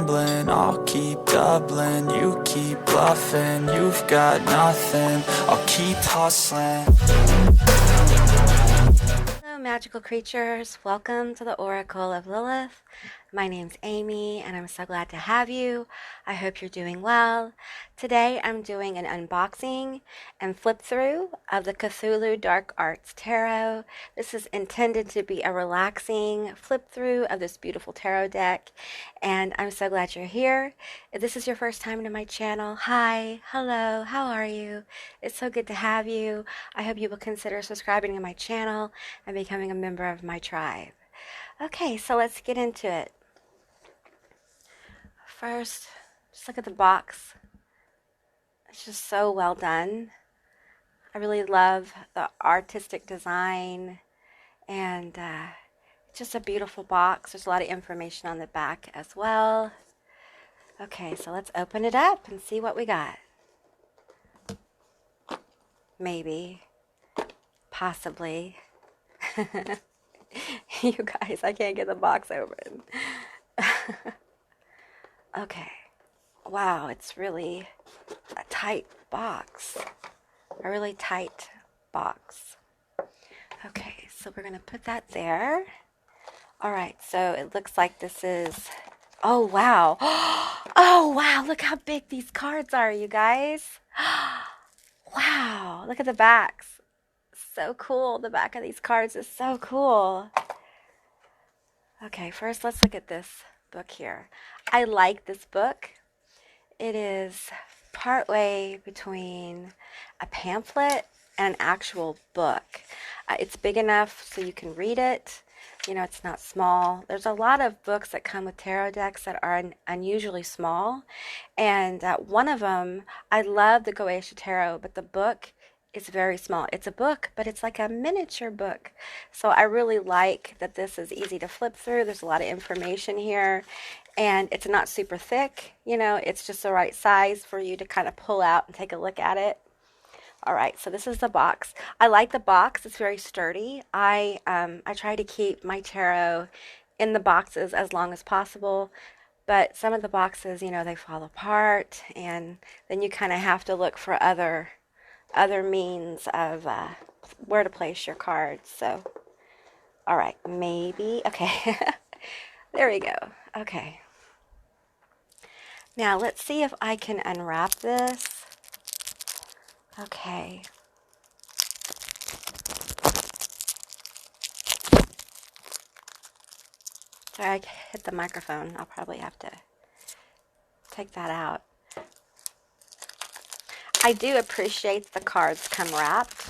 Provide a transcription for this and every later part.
I'll keep doubling, you keep bluffing. You've got nothing, I'll keep hustling. Hello, magical creatures. Welcome to the Oracle of Lilith. My name's Amy, and I'm so glad to have you. I hope you're doing well. Today, I'm doing an unboxing and flip through of the Cthulhu Dark Arts Tarot. This is intended to be a relaxing flip through of this beautiful tarot deck, and I'm so glad you're here. If this is your first time to my channel, hi, hello, how are you? It's so good to have you. I hope you will consider subscribing to my channel and becoming a member of my tribe. Okay, so let's get into it. First, just look at the box. It's just so well done. I really love the artistic design, and it's just a beautiful box. There's a lot of information on the back as well. Okay, so let's open it up and see what we got. Maybe, possibly. You guys, I can't get the box open. Okay. Wow, it's really a tight box. A really tight box. Okay, so we're going to put that there. All right, so it looks like this is... Oh, wow. Oh, wow, look how big these cards are, you guys. Wow, look at the backs. So cool. The back of these cards is so cool. Okay, first let's look at this book here. I like this book. It is partway between a pamphlet and an actual book. It's big enough so you can read it. You know, it's not small. There's a lot of books that come with tarot decks that are unusually small. And one of them, I love the Goetia Tarot, but the book is very small. It's a book, but it's like a miniature book. So I really like that this is easy to flip through. There's a lot of information here, and it's not super thick. You know, it's just the right size for you to kind of pull out and take a look at it. All right, so this is the box. I like the box. It's very sturdy. I try to keep my tarot in the boxes as long as possible, but some of the boxes, you know, they fall apart, and then you kind of have to look for other means of where to place your cards. So, all right, maybe, okay. There we go. Okay. Now, let's see if I can unwrap this. Okay. Sorry, I hit the microphone. I'll probably have to take that out. I do appreciate the cards come wrapped.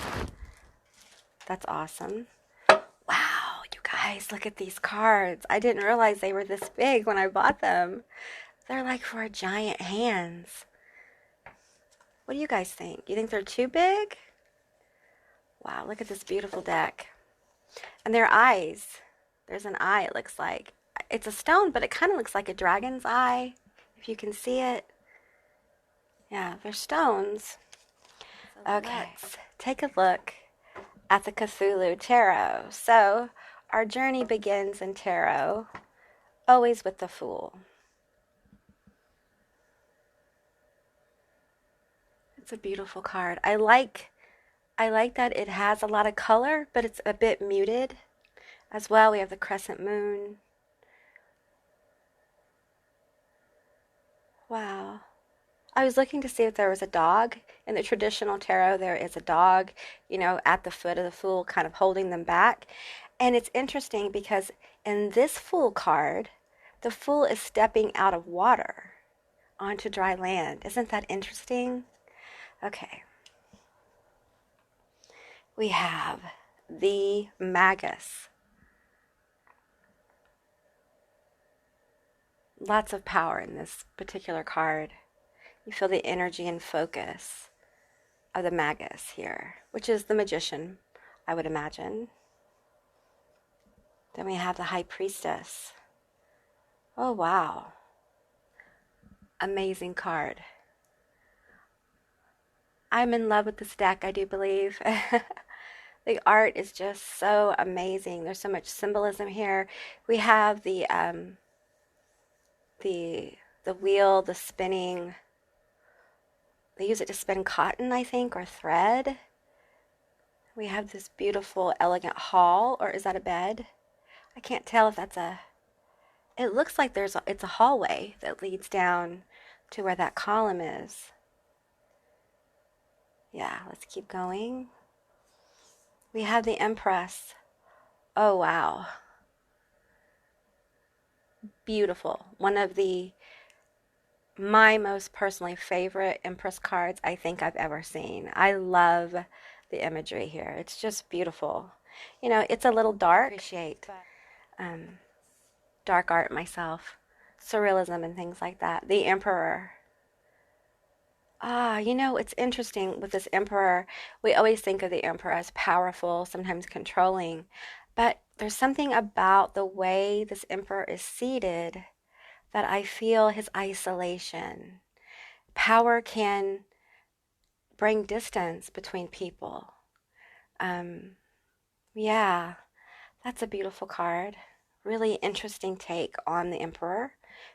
That's awesome. Wow, you guys, look at these cards. I didn't realize they were this big when I bought them. They're like for giant hands. What do you guys think? You think they're too big? Wow, look at this beautiful deck. And their eyes. There's an eye, it looks like. It's a stone, but it kind of looks like a dragon's eye, if you can see it. Yeah, they're stones. Okay, let's take a look at the Cthulhu Tarot. So, our journey begins in tarot, always with the Fool. It's a beautiful card. I like that it has a lot of color, but it's a bit muted. As well, we have the crescent moon. Wow. I was looking to see if there was a dog. In the traditional tarot, there is a dog, you know, at the foot of the Fool, kind of holding them back. And it's interesting because in this Fool card, the Fool is stepping out of water onto dry land. Isn't that interesting? Okay. We have the Magus. Lots of power in this particular card. You feel the energy and focus of the Magus here, which is the magician, I would imagine. Then we have the High Priestess. Oh, wow. Amazing card. I'm in love with this deck, I do believe. The art is just so amazing. There's so much symbolism here. We have the the wheel, the spinning. They use it to spin cotton, I think, or thread. We have this beautiful, elegant hall, or is that a bed? I can't tell if that's a... It looks like it's a hallway that leads down to where that column is. Yeah, let's keep going. We have the Empress. Oh, wow. Beautiful. One of my most personally favorite Empress cards I think I've ever seen. I love the imagery here. It's just beautiful. You know, it's a little dark. I appreciate dark art myself, surrealism and things like that. The Emperor. You know, it's interesting with this Emperor. We always think of the Emperor as powerful, sometimes controlling, but there's something about the way this Emperor is seated that I feel his isolation. Power can bring distance between people. Yeah, that's a beautiful card. Really interesting take on the Emperor.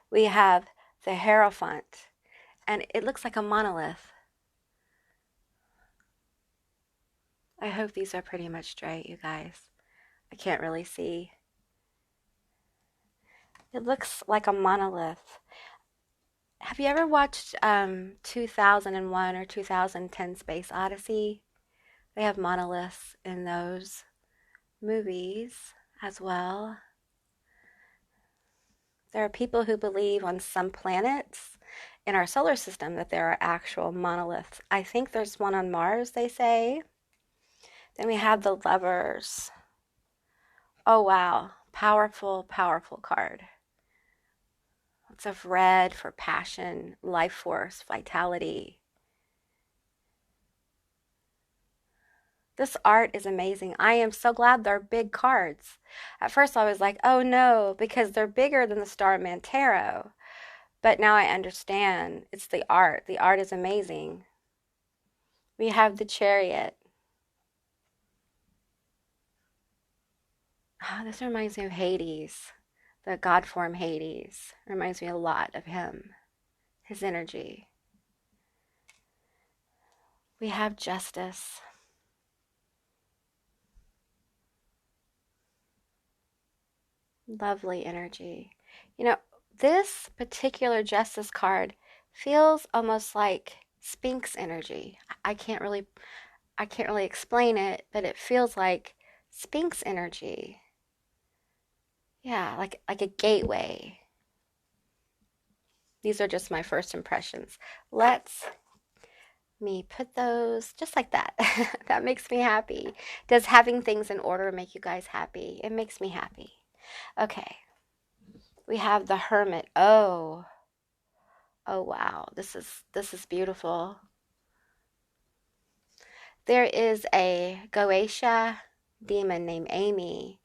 We have the Hierophant, and it looks like a monolith. I hope these are pretty much straight, you guys. I can't really see. It looks like a monolith. Have you ever watched 2001 or 2010 Space Odyssey? They have monoliths in those movies as well. There are people who believe on some planets in our solar system that there are actual monoliths. I think there's one on Mars, they say. Then we have the Lovers. Oh, wow. Powerful, powerful card. Lots of red for passion, life force, vitality. This art is amazing. I am so glad they're big cards. At first I was like, oh no, because they're bigger than the Starman Tarot. But now I understand. It's the art. The art is amazing. We have the Chariot. This reminds me of Hades, the god form Hades. Reminds me a lot of him, his energy. We have Justice. Lovely energy. You know, this particular Justice card feels almost like Sphinx energy. I can't really explain it, but it feels like Sphinx energy. Yeah, like a gateway. These are just my first impressions. Let's me put those just like that. That makes me happy. Does having things in order make you guys happy? It makes me happy. Okay. We have the Hermit. Oh. Oh wow. This is beautiful. There is a Goetia demon named Amy,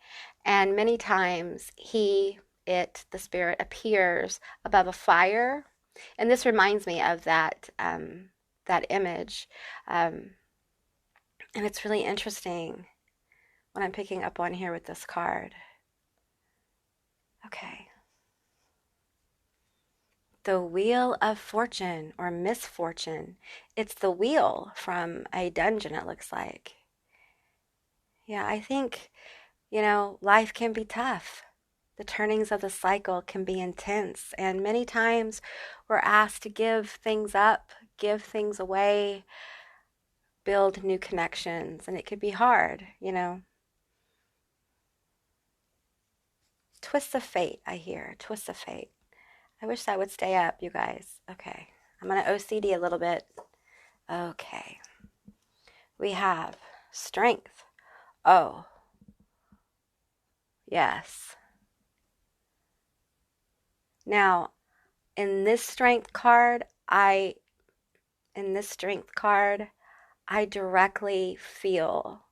and many times the spirit appears above a fire, and this reminds me of that image, and it's really interesting what I'm picking up on here with this card. Okay. The Wheel of Fortune or Misfortune. It's the wheel from a dungeon, it looks like. Yeah, I think, you know, life can be tough. The turnings of the cycle can be intense, and many times we're asked to give things up, give things away, build new connections, and it could be hard, you know. Twists of fate, I hear. Twists of fate. I wish that would stay up, you guys. Okay. I'm going to OCD a little bit. Okay. We have strength. Oh. Yes. Now, in this strength card, I directly feel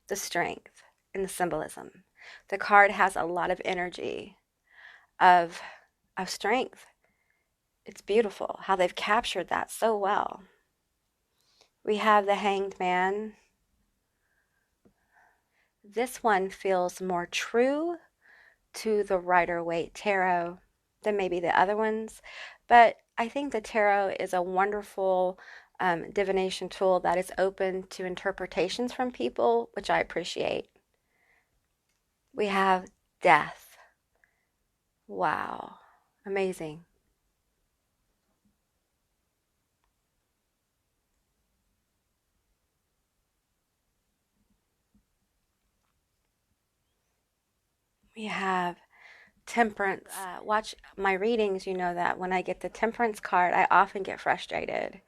the strength in the symbolism. The card has a lot of energy of strength. It's beautiful how they've captured that so well. We have the Hanged Man. This one feels more true to the Rider-Waite Tarot than maybe the other ones, But I think the tarot is a wonderful divination tool that is open to interpretations from people, which I appreciate. We have death. Wow. Amazing. We have temperance. Watch my readings, you know that when I get the temperance card, I often get frustrated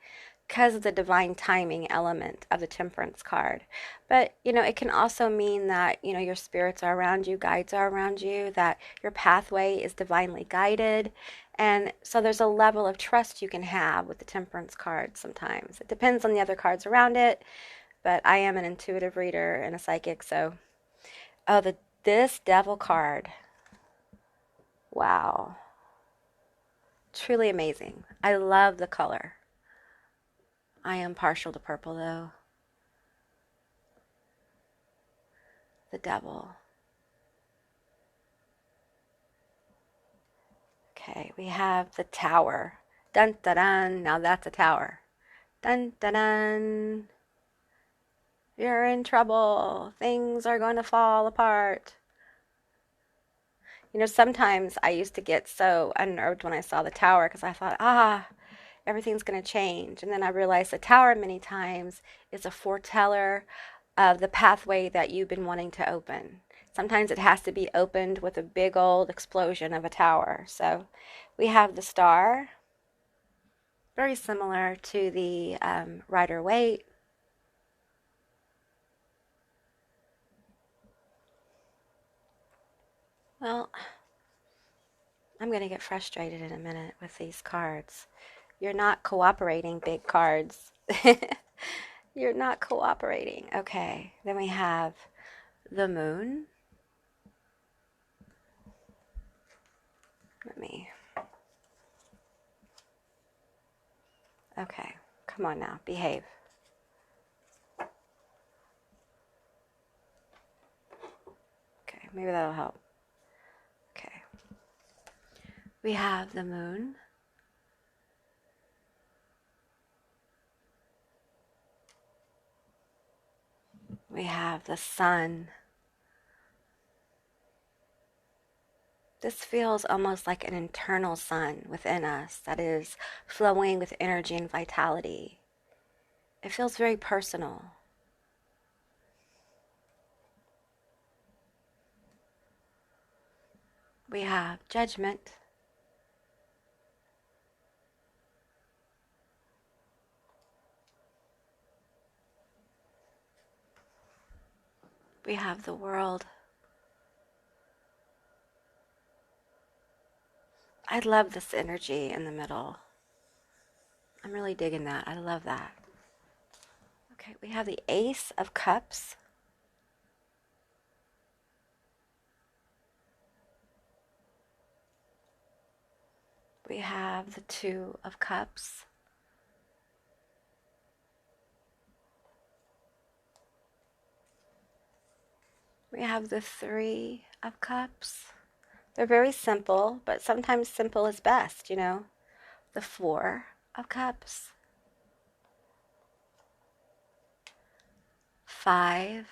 because of the divine timing element of the temperance card. But, it can also mean that, your spirits are around you, guides are around you, that your pathway is divinely guided. And so there's a level of trust you can have with the temperance card sometimes. It depends on the other cards around it, but I am an intuitive reader and a psychic, so this devil card. Wow. Truly amazing. I love the color. I am partial to purple though. The devil. Okay, we have the tower. Dun dun dun. Now that's a tower. Dun dun dun. You're in trouble. Things are going to fall apart. Sometimes I used to get so unnerved when I saw the tower because I thought, everything's going to change. And then I realized the tower many times is a foreteller of the pathway that you've been wanting to open. Sometimes it has to be opened with a big old explosion of a tower. So we have the star, very similar to the Rider-Waite. Well, I'm going to get frustrated in a minute with these cards. You're not cooperating, big cards. You're not cooperating. Okay, then we have the moon. Okay, come on now, behave. Okay, maybe that'll help. Okay. We have the moon. We have the sun. This feels almost like an internal sun within us that is flowing with energy and vitality. It feels very personal. We have judgment. We have the world. I love this energy in the middle. I'm really digging that. I love that. Okay, we have the Ace of Cups. We have the Two of Cups. We have the Three of Cups. They're very simple, but sometimes simple is best, The Four of Cups. Five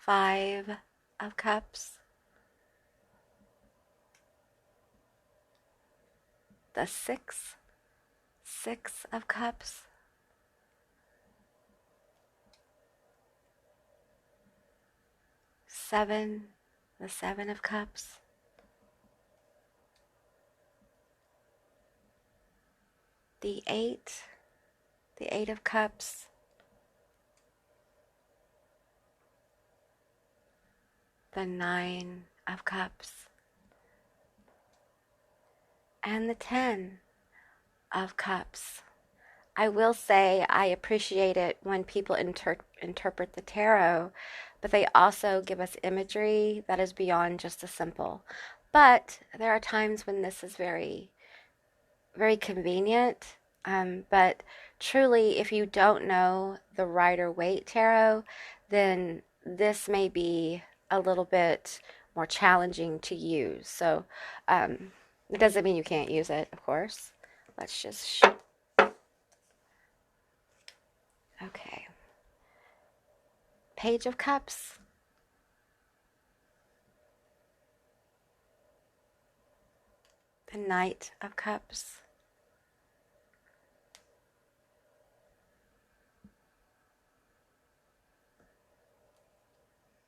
of Cups. The Six of Cups. The Seven of Cups. The Eight of Cups. The Nine of Cups. And the 10 of Cups. I will say I appreciate it when people interpret the tarot, but they also give us imagery that is beyond just the simple. But there are times when this is very, very convenient. But truly, if you don't know the Rider-Waite tarot, then this may be a little bit more challenging to use. So it doesn't mean you can't use it, of course. Let's just okay. Page of Cups. The Knight of Cups.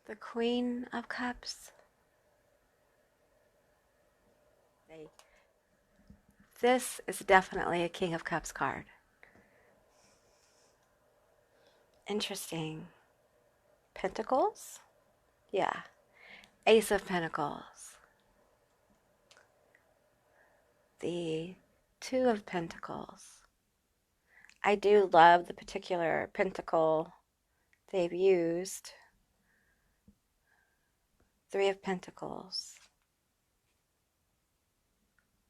The Queen of Cups. This is definitely a King of Cups card. Interesting. Pentacles? Yeah. Ace of Pentacles. The Two of Pentacles. I do love the particular pentacle they've used. Three of Pentacles.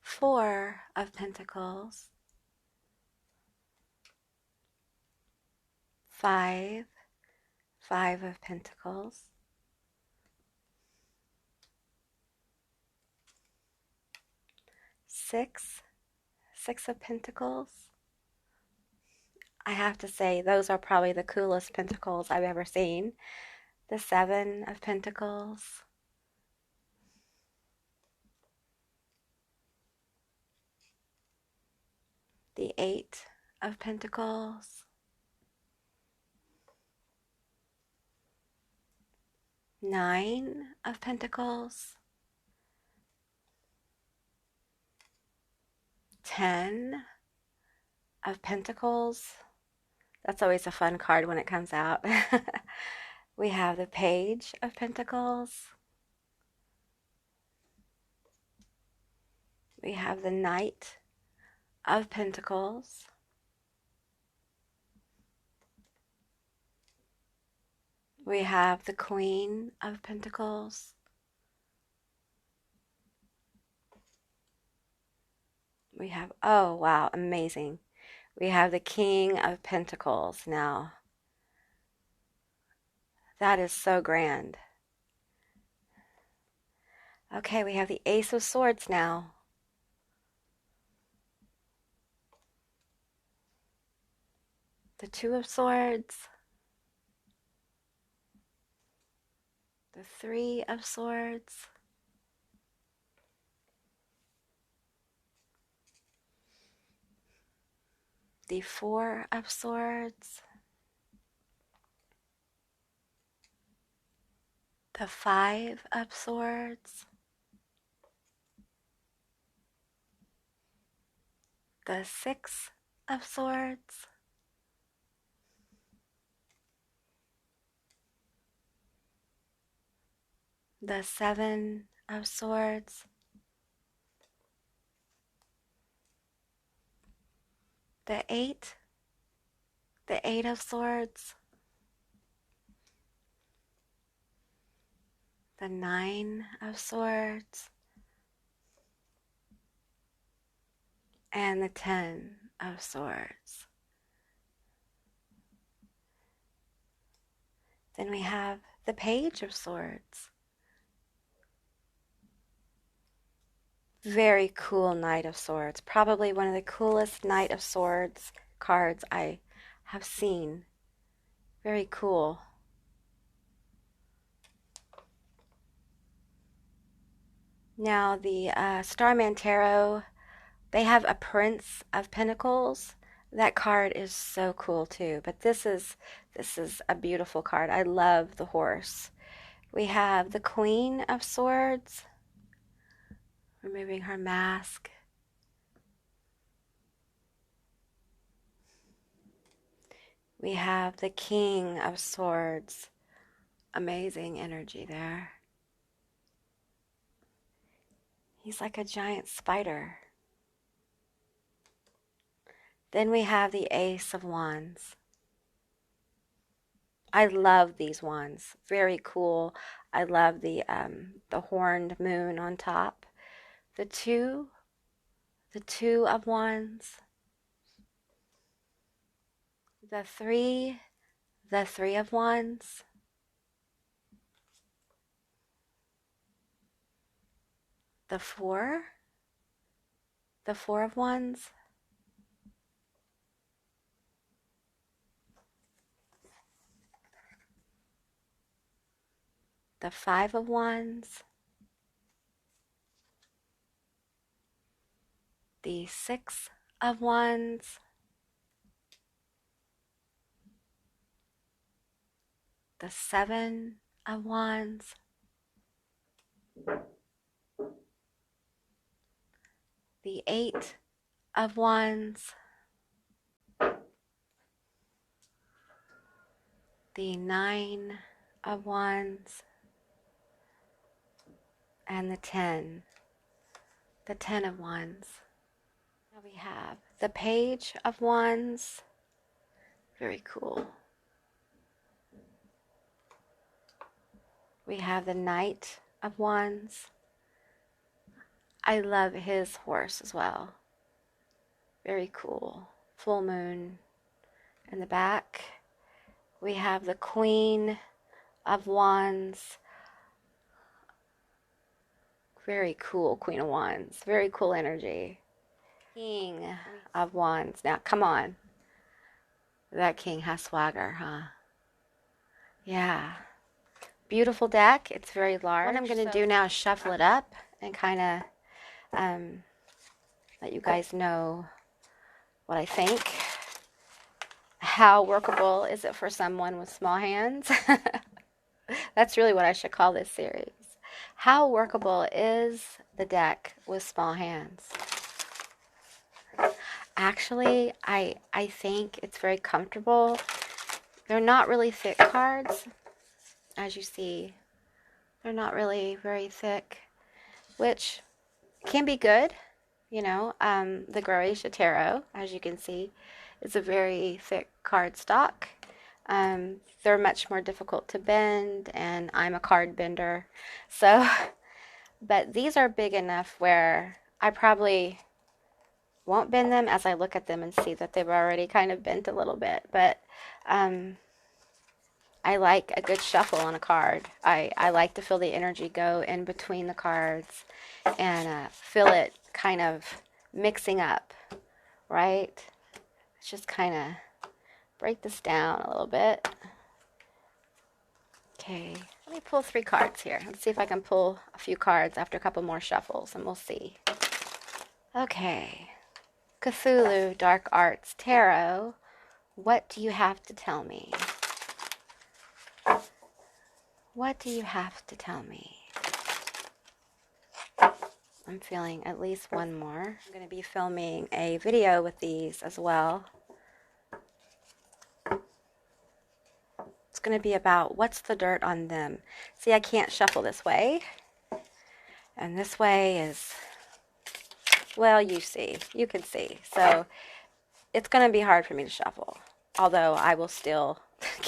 Four of Pentacles. Five of Pentacles. Six of Pentacles. I have to say, those are probably the coolest pentacles I've ever seen. The Seven of Pentacles. The Eight of Pentacles. Nine of Pentacles. 10 of Pentacles. That's always a fun card when it comes out. We have the Page of Pentacles. We have the Knight of Pentacles. We have the Queen of Pentacles. We have, oh wow, amazing. We have the King of Pentacles now. That is so grand. Okay, we have the Ace of Swords now. The Two of Swords. The Three of Swords. The Four of Swords. The Five of Swords. The Six of Swords. The Seven of Swords. The Eight of Swords. The Nine of Swords. And the 10 of Swords. Then we have the Page of Swords. Very cool Knight of Swords. Probably one of the coolest Knight of Swords cards I have seen. Very cool. Now the Starman Tarot, they have a Prince of Pentacles. That card is so cool too. But this is a beautiful card. I love the horse. We have the Queen of Swords, removing her mask. We have the King of Swords. Amazing energy there. He's like a giant spider. Then we have the Ace of Wands. I love these wands. Very cool. I love the horned moon on top. The two of Wands. The three of Wands. The four of Wands. the Five of Wands, the Six of Wands, the Seven of Wands, the Eight of Wands, the Nine of Wands, and the Ten of Wands. Now we have the Page of Wands, very cool. We have the Knight of Wands. I love his horse as well. Very cool. Full moon in the back. We have the Queen of Wands. Very cool Queen of Wands. Very cool energy. King of Wands. Now, come on. That king has swagger, huh? Yeah. Beautiful deck. It's very large. What I'm going to do now is shuffle it up and kind of let you guys know what I think. How workable is it for someone with small hands? That's really what I should call this series. How workable is the deck with small hands? Actually, I think it's very comfortable. They're not really thick cards, as you see. They're not really very thick, which can be good. You know, the Cthulhu Tarot, as you can see, is a very thick card stock. They're much more difficult to bend, and I'm a card bender. So, but these are big enough where I probably won't bend them as I look at them and see that they've already kind of bent a little bit. But I like a good shuffle on a card. I like to feel the energy go in between the cards and feel it kind of mixing up, right? Let's just kind of break this down a little bit. Okay, let me pull 3 cards here. Let's see if I can pull a few cards after a couple more shuffles, and we'll see. Okay, Cthulhu Dark Arts Tarot, what do you have to tell me? What do you have to tell me? I'm feeling at least one more. I'm going to be filming a video with these as well. It's going to be about what's the dirt on them. See, I can't shuffle this way. And this way is, well, you see. You can see. So it's going to be hard for me to shuffle. Although I will still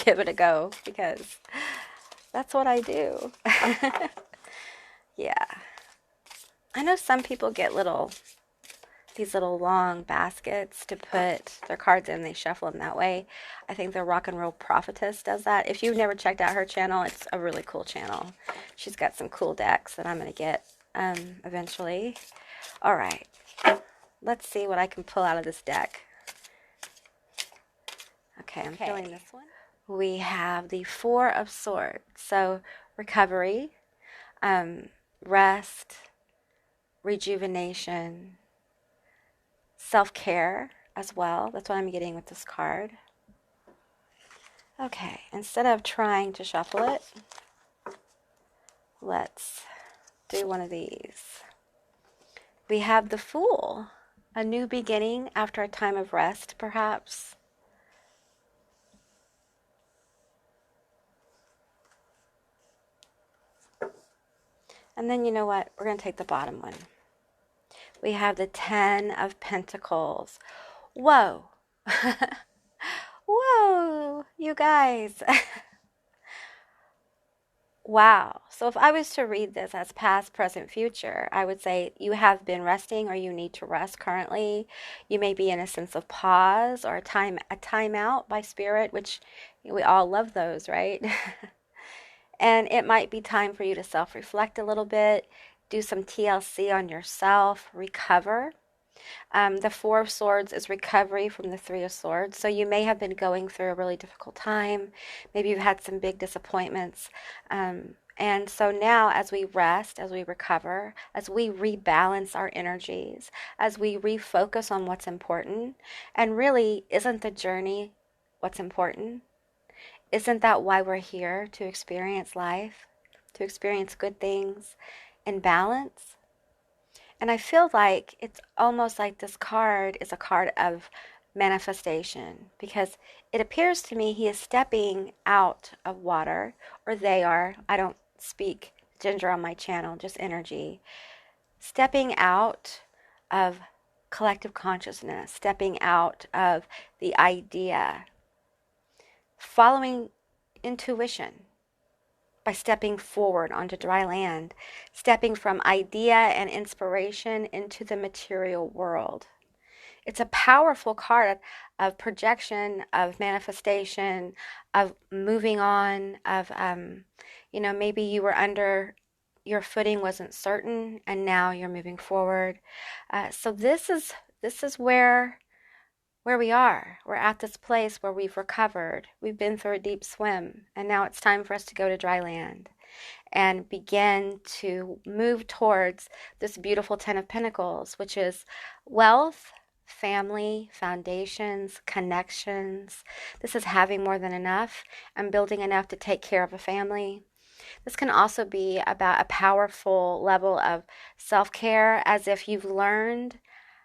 give it a go because that's what I do. Yeah. I know some people get these little long baskets to put their cards in. They shuffle them that way. I think the Rock and Roll Prophetess does that. If you've never checked out her channel, it's a really cool channel. She's got some cool decks that I'm going to get eventually. All right. Let's see what I can pull out of this deck. Okay, I'm feeling this one. We have the Four of Swords. So recovery, rest, rejuvenation, self-care as well. That's what I'm getting with this card. Okay, instead of trying to shuffle it, let's do one of these. We have the Fool, a new beginning after a time of rest, perhaps. And then you know what? We're going to take the bottom one. We have the Ten of Pentacles. Whoa. Whoa, you guys. Wow. So if I was to read this as past, present, future, I would say you have been resting or you need to rest currently. You may be in a sense of pause or a time out by spirit, which we all love those, right? And it might be time for you to self-reflect a little bit, do some TLC on yourself, recover. The Four of Swords is recovery from the Three of Swords. So you may have been going through a really difficult time. Maybe you've had some big disappointments. And so now, as we rest, as we recover, as we rebalance our energies, as we refocus on what's important, and really, isn't the journey what's important? Isn't that why we're here, to experience life, to experience good things in balance? And I feel like it's almost like this card is a card of manifestation, because it appears to me he is stepping out of water, or they are. I don't speak gender on my channel, just energy. Stepping out of collective consciousness, stepping out of the idea, following intuition by stepping forward onto dry land, stepping from idea and inspiration into the material world. It's a powerful card of projection, of manifestation, of moving on, of, maybe you were under, your footing wasn't certain, and now you're moving forward. So this is where we are. We're at this place where we've recovered. We've been through a deep swim, and now it's time for us to go to dry land and begin to move towards this beautiful Ten of Pentacles, which is wealth, family, foundations, connections. This is having more than enough and building enough to take care of a family. This can also be about a powerful level of self-care, as if you've learned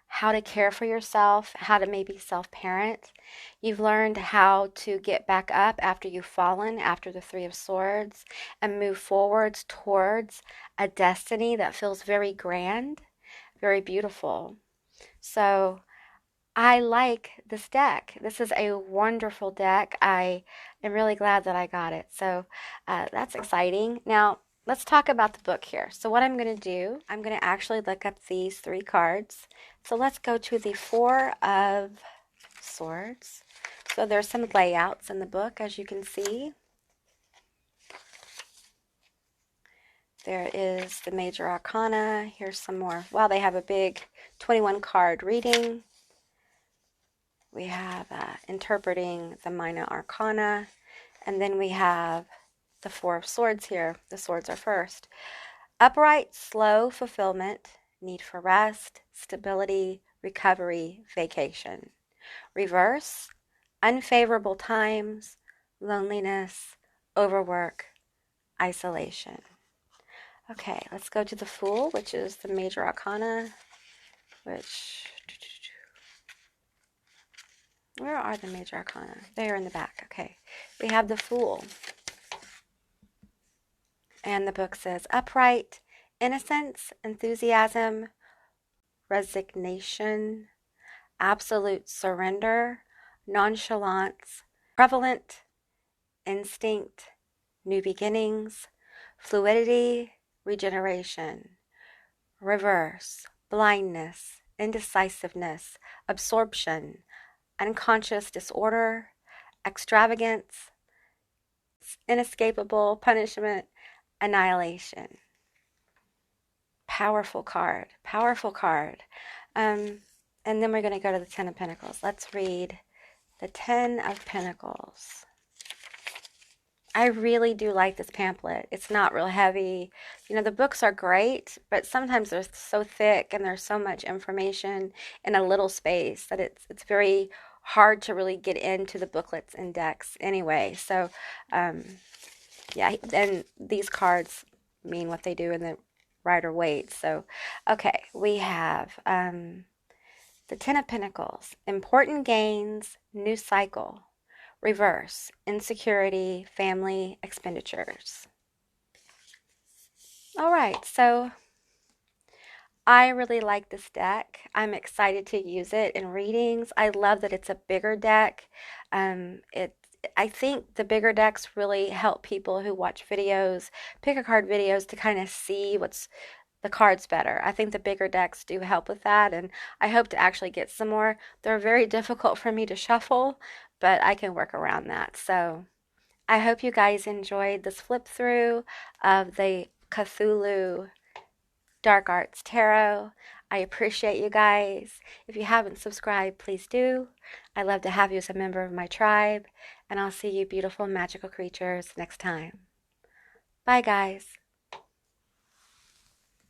how to care for yourself, how to maybe self-parent. You've learned how to get back up after you've fallen, after the Three of Swords, and move forwards towards a destiny that feels very grand, very beautiful. So I like this deck. This is a wonderful deck. I am really glad that I got it. So that's exciting. Now, let's talk about the book here. So what I'm going to do, I'm going to actually look up these 3 cards. So let's go to the Four of Swords. So there's some layouts in the book, as you can see. There is the Major Arcana. Here's some more. Wow, they have a big 21 card reading. We have interpreting the Minor Arcana. And then we have the Four of Swords here. The swords are first. Upright, slow fulfillment, need for rest, stability, recovery, vacation. Reverse, unfavorable times, loneliness, overwork, isolation. Okay, let's go to the Fool, which is the Major Arcana, where are the Major Arcana? They are in the back. Okay, we have the Fool. And the book says, upright, innocence, enthusiasm, resignation, absolute surrender, nonchalance, prevalent, instinct, new beginnings, fluidity, regeneration. Reverse, blindness, indecisiveness, absorption, unconscious disorder, extravagance, inescapable punishment, annihilation. Powerful card, powerful card. And then we're going to go to the Ten of Pentacles. Let's read the Ten of Pentacles. I really do like this pamphlet. It's not real heavy. The books are great, but sometimes they're so thick and there's so much information in a little space that it's very hard to really get into the booklets and decks anyway. So, yeah, and these cards mean what they do in the Rider Waite. So, okay, we have the Ten of Pentacles, important gains, new cycle. Reverse, insecurity, family, expenditures. All right, so I really like this deck. I'm excited to use it in readings. I love that it's a bigger deck. I think the bigger decks really help people who watch videos, pick a card videos, to kind of see what's the cards better. I think the bigger decks do help with that, and I hope to actually get some more. They're very difficult for me to shuffle, but I can work around that. So I hope you guys enjoyed this flip through of the Cthulhu Dark Arts Tarot. I appreciate you guys. If you haven't subscribed, please do. I love to have you as a member of my tribe, and I'll see you beautiful magical creatures next time. Bye, guys.